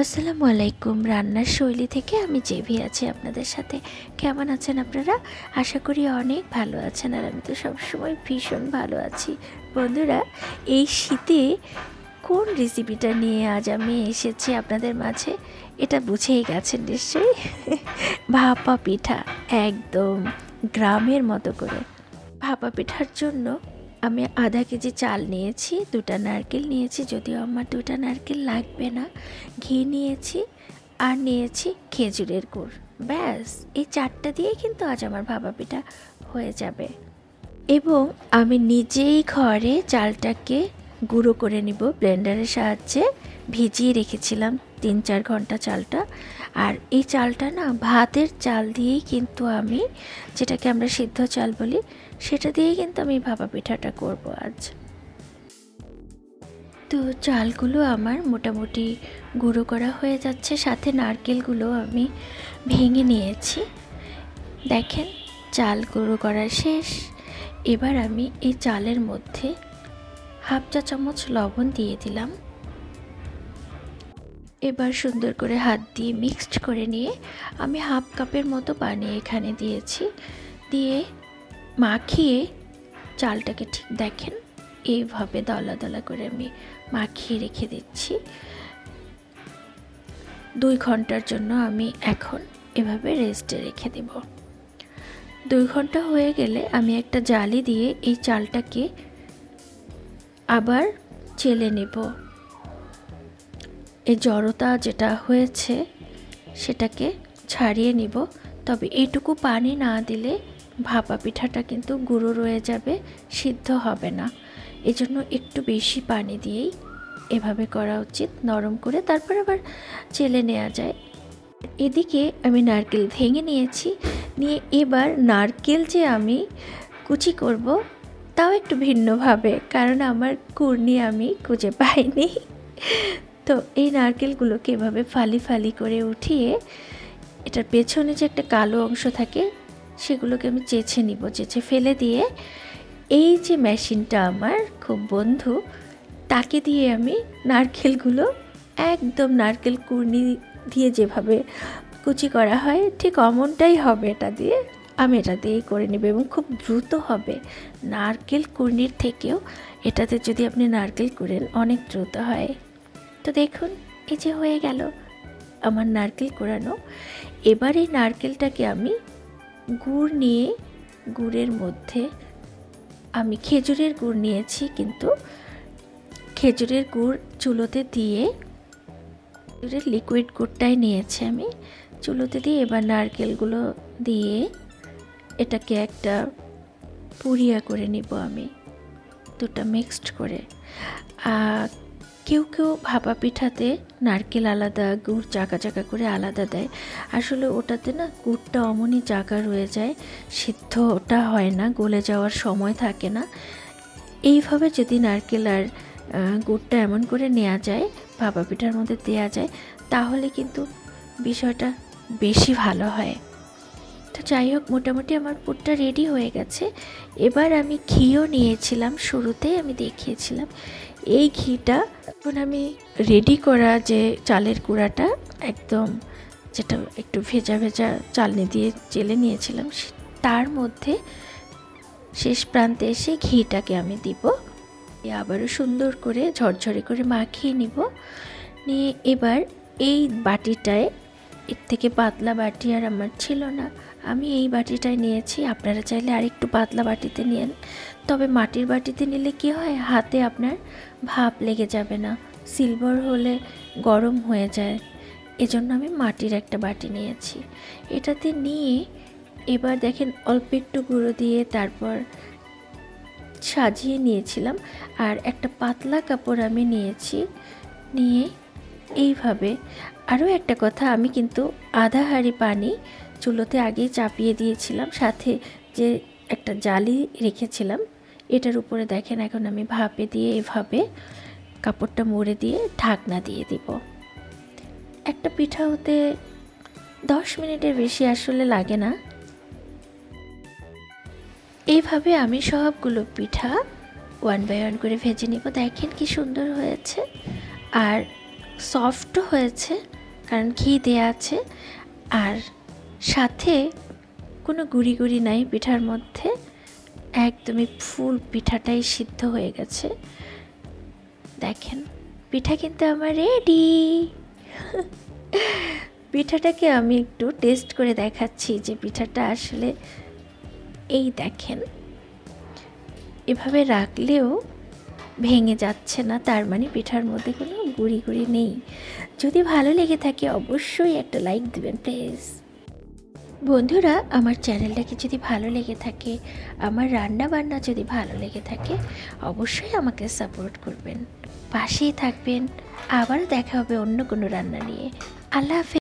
আসসালামু আলাইকুম। রান্নার শৈলী থেকে আমি জেভি আছি আপনাদের সাথে। কেমন আছেন আপনারা? আশা করি অনেক ভালো আছেন, আর আমি তো সবসময় ভীষণ ভালো আছি। বন্ধুরা, এই শীতে কোন রেসিপিটা নিয়ে আজ আমি এসেছি আপনাদের মাঝে, এটা বুঝেই গেছেন নিশ্চয়ই। ভাপা পিঠা, একদম গ্রামের মতো করে। ভাপা পিঠার জন্য আমি আধা কেজি চাল নিয়েছি, 2টা নারকেল নিয়েছি, যদিও আমার 2টা নারকেল লাগবে না, ঘি নিয়েছি, আর নিয়েছি খেজুরের গুড়। ব্যাস, এই 4টা দিয়ে কিন্তু আজ আমার ভাপা পিঠা হয়ে যাবে। এবং আমি নিজেই ঘরে চালটাকে গুঁড়ো করে নিব ব্লেন্ডারের সাহায্যে। ভিজিয়ে রেখেছিলাম 3-4 ঘন্টা চালটা। আর এই চালটা না, ভাতের চাল দিয়েই কিন্তু আমি, যেটাকে আমরা সিদ্ধ চাল বলি, সেটা দিয়েই কিন্তু আমি ভাপা পিঠাটা করব আজ। তো চালগুলো আমার মোটামুটি গুঁড়ো করা হয়ে যাচ্ছে, সাথে নারকেলগুলো আমি ভেঙে নিয়েছি। দেখেন, চাল গুঁড়ো করা শেষ। এবার আমি এই চালের মধ্যে হাফ চা চামচ লবণ দিয়ে দিলাম। এবার সুন্দর করে হাত দিয়ে মিক্সড করে নিয়ে আমি হাফ কাপের মতো পানি এখানে দিয়েছি। দিয়ে মাখিয়ে চালটাকে ঠিক দেখেন এইভাবে দলা দলা করে আমি মাখিয়ে রেখে দিচ্ছি। 2 ঘন্টার জন্য আমি এখন এভাবে রেস্টে রেখে দেব। 2 ঘন্টা হয়ে গেলে আমি একটা জালি দিয়ে এই চালটাকে আবার চেলে নেব। এই জড়তা যেটা হয়েছে সেটাকে ছাড়িয়ে নিব। তবে এইটুকু পানি না দিলে ভাপা পিঠাটা কিন্তু গুঁড়ো রয়ে যাবে, সিদ্ধ হবে না। এজন্য একটু বেশি পানি দিয়েই এভাবে করা উচিত, নরম করে তারপর আবার চেলে নেওয়া যায়। এদিকে আমি নারকেল ভেঙে নিয়েছি। নিয়ে এবার নারকেল যে আমি কুচি করব, তাও একটু ভিন্নভাবে, কারণ আমার কুর্নি আমি খুঁজে পাইনি। তো এই নারকেলগুলোকে এভাবে ফালি ফালি করে উঠিয়ে, এটার পেছনে যে একটা কালো অংশ থাকে সেগুলোকে আমি চেঁচে নিব। চেঁচে ফেলে দিয়ে এই যে মেশিনটা আমার খুব বন্ধু, তাকে দিয়ে আমি নারকেলগুলো একদম নারকেল কুর্নি দিয়ে যেভাবে কুচি করা হয় ঠিক অমনটাই হবে এটা দিয়ে। আমি এটা দিয়েই করে নেব এবং খুব দ্রুত হবে। নারকেল কুর্নির থেকেও এটাতে যদি আপনি নারকেল কুড়েন অনেক দ্রুত হয়। তো দেখুন, এই যে হয়ে গেল আমার নারকেল কোড়ানো। এবার এই নারকেলটাকে আমি গুড় নিয়ে, গুড়ের মধ্যে আমি খেজুরের গুড় নিয়েছি, কিন্তু খেজুরের গুড় চুলোতে দিয়ে, খেজুরের লিকুইড গুড়টাই নিয়েছি আমি, চুলোতে দিয়ে এবার নারকেলগুলো দিয়ে এটাকে একটা পুরিয়া করে নিব আমি, 2টা মিক্সড করে। কেউ কেউ ভাপা পিঠাতে নারকেল আলাদা, গুড় চাকা চাকা করে আলাদা দেয়। আসলে ওটাতে না গুড়টা অমনই চাকা রয়ে যায়, সিদ্ধ ওটা হয় না, গলে যাওয়ার সময় থাকে না। এইভাবে যদি নারকেল আর গুড়টা এমন করে নেওয়া যায়, ভাপা পিঠার মধ্যে দেওয়া যায়, তাহলে কিন্তু বিষয়টা বেশি ভালো হয়। তো যাই হোক, মোটামুটি আমার পুরটা রেডি হয়ে গেছে। এবার আমি ঘিও নিয়েছিলাম, শুরুতেই আমি দেখিয়েছিলাম। এই ঘিটা এখন আমি রেডি করা যে চালের গুঁড়াটা, একদম যেটা একটু ভেজা ভেজা চালনি দিয়ে চেলে নিয়েছিলাম, তার মধ্যে শেষ প্রান্তে এসে ঘিটাকে আমি দিব। আবারও সুন্দর করে ঝরঝরে করে মাখিয়ে নিব। নিয়ে এবার এই বাটিটায়, এর থেকে পাতলা বাটি আর আমার ছিল না, আমি এই বাটিটায় নিয়েছি। আপনারা চাইলে আরেকটু পাতলা বাটিতে নিন, তবে মাটির বাটিতে নিলে কি হয়, হাতে আপনার ভাপ লেগে যাবে না, সিলভার হলে গরম হয়ে যায়। এজন্য আমি মাটির একটা বাটি নিয়েছি। এটাতে নিয়ে এবার দেখেন অল্প একটু গুঁড়ো দিয়ে তারপর সাজিয়ে নিয়েছিলাম। আর একটা পাতলা কাপড় আমি নিয়েছি, নিয়ে এইভাবে। আরও একটা কথা, আমি কিন্তু আধা হাঁড়ি পানি চুলোতে আগেই চাপিয়ে দিয়েছিলাম, সাথে যে একটা জালি রেখেছিলাম এটার উপরে দেখেন এখন আমি ভাপে দিয়ে এভাবে কাপড়টা মুড়ে দিয়ে ঢাকনা দিয়ে দিব। একটা পিঠা হতে 10 মিনিটের বেশি আসলে লাগে না। এইভাবে আমি সবগুলো পিঠা 1 বাই 1 করে ভেজে নিব। দেখেন কি সুন্দর হয়েছে। আর সফটও হয়েছে, কারণ ঘি দেওয়া আছে, আর সাথে কোনো গুঁড়ি গুঁড়ি নাই পিঠার মধ্যে, একদমই ফুল পিঠাটাই সিদ্ধ হয়ে গেছে। দেখেন পিঠা কিন্তু আমার রেডি। পিঠাটাকে আমি একটু টেস্ট করে দেখাচ্ছি যে পিঠাটা আসলে, এই দেখেন এভাবে রাখলেও ভেঙে যাচ্ছে না, তার মানে পিঠার মধ্যে কোনো গুঁড়ি গুঁড়ি নেই। যদি ভালো লেগে থাকে অবশ্যই একটা লাইক দিবেন প্লিজ। বন্ধুরা, আমার চ্যানেলটাকে যদি ভালো লেগে থাকে, আমার রান্না বান্না যদি ভালো লেগে থাকে, অবশ্যই আমাকে সাপোর্ট করবেন, পাশেই থাকবেন। আবারও দেখা হবে অন্য কোনো রান্না নিয়ে। আল্লাহ হাফেজ।